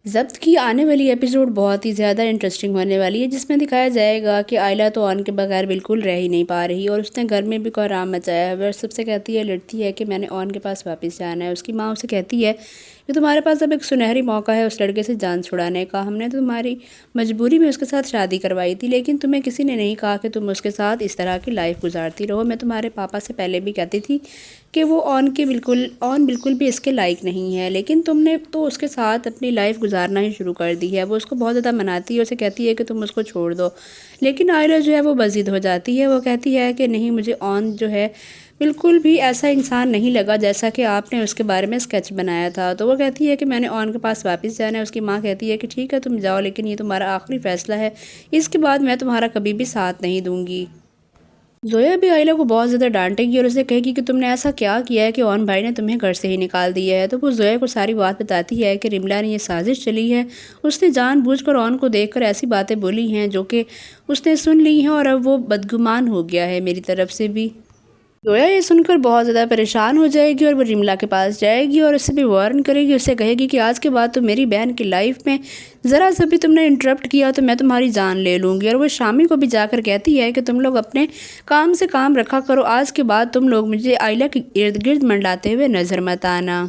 ضبط کی آنے والی ایپیسوڈ بہت ہی زیادہ انٹرسٹنگ ہونے والی ہے، جس میں دکھایا جائے گا کہ آئلہ تو آن کے بغیر بالکل رہ ہی نہیں پا رہی اور اس نے گھر میں بھی کوحرام مچایا ہے۔ وہ سب سے کہتی ہے، لڑتی ہے کہ میں نے آن کے پاس واپس جانا ہے۔ اس کی ماں اسے کہتی ہے کہ تمہارے پاس اب ایک سنہری موقع ہے اس لڑکے سے جان چھڑانے کا۔ ہم نے تو تمہاری مجبوری میں اس کے ساتھ شادی کروائی تھی، لیکن تمہیں کسی نے نہیں کہا کہ تم اس کے ساتھ اس طرح کی لائف گزارتی رہو۔ میں تمہارے پاپا سے پہلے بھی کہتی تھی کہ وہ آن بالکل بھی اس کے لائق نہیں ہے، لیکن تم نے تو اس کے ساتھ اپنی لائف گزارنا ہی شروع کر دی ہے۔ وہ اس کو بہت زیادہ مناتی ہے، اسے کہتی ہے کہ تم اس کو چھوڑ دو، لیکن آئلہ جو ہے وہ بضد ہو جاتی ہے۔ وہ کہتی ہے کہ نہیں، مجھے آن جو ہے بالکل بھی ایسا انسان نہیں لگا جیسا کہ آپ نے اس کے بارے میں اسکیچ بنایا تھا۔ تو وہ کہتی ہے کہ میں نے آن کے پاس واپس جانا ہے۔ اس کی ماں کہتی ہے کہ ٹھیک ہے تم جاؤ، لیکن یہ تمہارا آخری فیصلہ ہے، اس کے بعد میں تمہارا کبھی بھی ساتھ نہیں دوں گی۔ زویا بھی آئلہ کو بہت زیادہ ڈانٹے گی اور اسے کہے گی کہ تم نے ایسا کیا ہے کہ آن بھائی نے تمہیں گھر سے ہی نکال دیا ہے۔ تو وہ زویا کو ساری بات بتاتی ہے کہ رملا نے یہ سازش چلی ہے، اس نے جان بوجھ کر آن کو دیکھ کر ایسی باتیں بولی ہیں جو کہ اس نے سن لی ہیں، اور اب وہ بدگمان ہو گیا ہے میری طرف سے بھی۔ زویا یہ سن کر بہت زیادہ پریشان ہو جائے گی اور وہ رملا کے پاس جائے گی اور اسے بھی وارن کرے گی، اسے کہے گی کہ آج کے بعد تو میری بہن کی لائف میں ذرا سا بھی تم نے انٹرپٹ کیا تو میں تمہاری جان لے لوں گی۔ اور وہ شامی کو بھی جا کر کہتی ہے کہ تم لوگ اپنے کام سے کام رکھا کرو، آج کے بعد تم لوگ مجھے آئلہ کے ارد گرد منڈلاتے ہوئے نظر مت آنا۔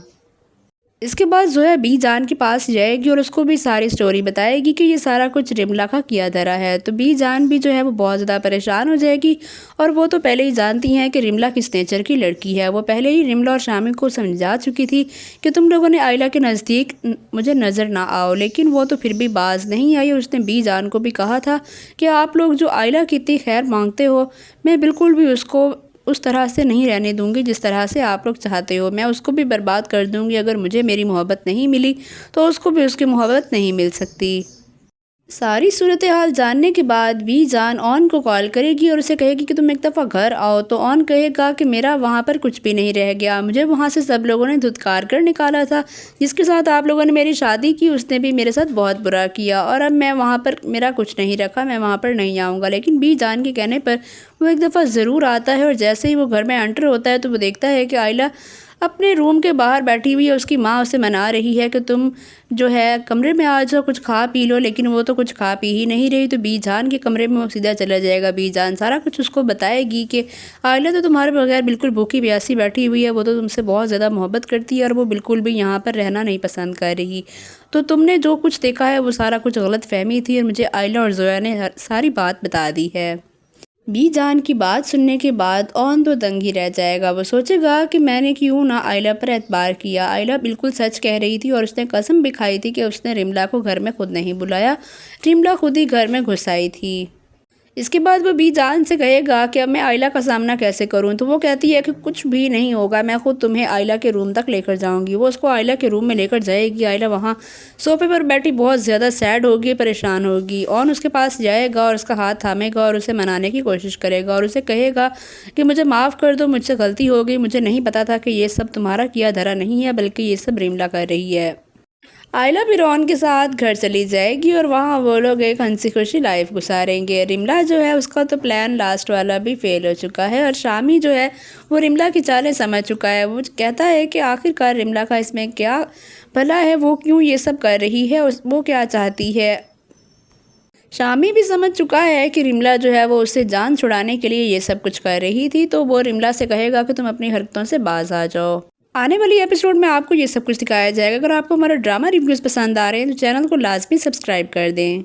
اس کے بعد زویا بی جان کے پاس جائے گی اور اس کو بھی ساری سٹوری بتائے گی کہ یہ سارا کچھ رملا کا کیا دھرا ہے۔ تو بی جان بھی جو ہے وہ بہت زیادہ پریشان ہو جائے گی، اور وہ تو پہلے ہی جانتی ہیں کہ رملا کس نیچر کی لڑکی ہے۔ وہ پہلے ہی رملا اور شامی کو سمجھا چکی تھی کہ تم لوگوں نے آئلہ کے نزدیک مجھے نظر نہ آؤ، لیکن وہ تو پھر بھی باز نہیں آئی۔ اس نے بی جان کو بھی کہا تھا کہ آپ لوگ جو آئلہ کی اتنی خیر مانگتے ہو، میں بالکل بھی اس کو اس طرح سے نہیں رہنے دوں گی جس طرح سے آپ لوگ چاہتے ہو۔ میں اس کو بھی برباد کر دوں گی، اگر مجھے میری محبت نہیں ملی تو اس کو بھی اس کی محبت نہیں مل سکتی۔ ساری صورتحال جاننے کے بعد بی جان آن کو کال کرے گی اور اسے کہے گی کہ تم ایک دفعہ گھر آؤ۔ تو آن کہے گا کہ میرا وہاں پر کچھ بھی نہیں رہ گیا، مجھے وہاں سے سب لوگوں نے دھتکار کر نکالا تھا، جس کے ساتھ آپ لوگوں نے میری شادی کی اس نے بھی میرے ساتھ بہت برا کیا، اور اب میں وہاں پر میرا کچھ نہیں رکھا، میں وہاں پر نہیں آؤں گا۔ لیکن بی جان کے کہنے پر وہ ایک دفعہ ضرور آتا ہے، اور جیسے ہی وہ گھر میں انٹر ہوتا ہے تو وہ دیکھتا ہے کہ آئلہ اپنے روم کے باہر بیٹھی ہوئی ہے۔ اس کی ماں اسے منا رہی ہے کہ تم جو ہے کمرے میں آ جاؤ، کچھ کھا پی لو، لیکن وہ تو کچھ کھا پی ہی نہیں رہی۔ تو بی جان کے کمرے میں وہ سیدھا چلا جائے گا۔ بی جان سارا کچھ اس کو بتائے گی کہ آئلہ تو تمہارے بغیر بالکل بھوکی پیاسی بیٹھی ہوئی ہے، وہ تو تم سے بہت زیادہ محبت کرتی ہے اور وہ بالکل بھی یہاں پر رہنا نہیں پسند کر رہی۔ تو تم نے جو کچھ دیکھا ہے وہ سارا کچھ غلط فہمی تھی، اور مجھے آئلہ اور زویا نے ساری بات بتا دی ہے۔ بی جان کی بات سننے کے بعد آن تو دنگ ہی رہ جائے گا۔ وہ سوچے گا کہ میں نے کیوں نہ آئلہ پر اعتبار کیا۔ آئلہ بالکل سچ کہہ رہی تھی، اور اس نے قسم بھی کھائی تھی کہ اس نے رملا کو گھر میں خود نہیں بلایا، رملا خود ہی گھر میں گھس آئی تھی۔ اس کے بعد وہ بی جان سے کہے گا کہ اب میں آئلہ کا سامنا کیسے کروں۔ تو وہ کہتی ہے کہ کچھ بھی نہیں ہوگا، میں خود تمہیں آئلہ کے روم تک لے کر جاؤں گی۔ وہ اس کو آئلہ کے روم میں لے کر جائے گی۔ آئلہ وہاں صوفے پر بیٹھی بہت زیادہ سیڈ ہوگی، پریشان ہوگی۔ آن اس کے پاس جائے گا اور اس کا ہاتھ تھامے گا اور اسے منانے کی کوشش کرے گا، اور اسے کہے گا کہ مجھے معاف کر دو، مجھ سے غلطی ہو گئی، مجھے نہیں پتا تھا کہ یہ سب تمہارا کیا دھرا نہیں ہے، بلکہ یہ سب رملا کر رہی ہے۔ آئلہ بھی آن کے ساتھ گھر چلی جائے گی اور وہاں وہ لوگ ایک ہنسی خوشی لائف گزاریں گے۔ رملا جو ہے اس کا تو پلان لاسٹ والا بھی فیل ہو چکا ہے، اور شامی جو ہے وہ رملا کی چالیں سمجھ چکا ہے۔ وہ کہتا ہے کہ آخر کار رملا کا اس میں کیا بھلا ہے، وہ کیوں یہ سب کر رہی ہے، وہ کیا چاہتی ہے۔ شامی بھی سمجھ چکا ہے کہ رملا جو ہے وہ اس سے جان چھڑانے کے لیے یہ سب کچھ کر رہی تھی، تو وہ رملا سے کہے گا کہ تم اپنی حرکتوں سے باز آ جاؤ۔ آنے والی ایپیسوڈ میں آپ کو یہ سب کچھ دکھایا جائے گا۔ اگر آپ کو ہمارا ڈرامہ ریویوز پسند آ رہے ہیں تو چینل کو لازمی سبسکرائب کر دیں۔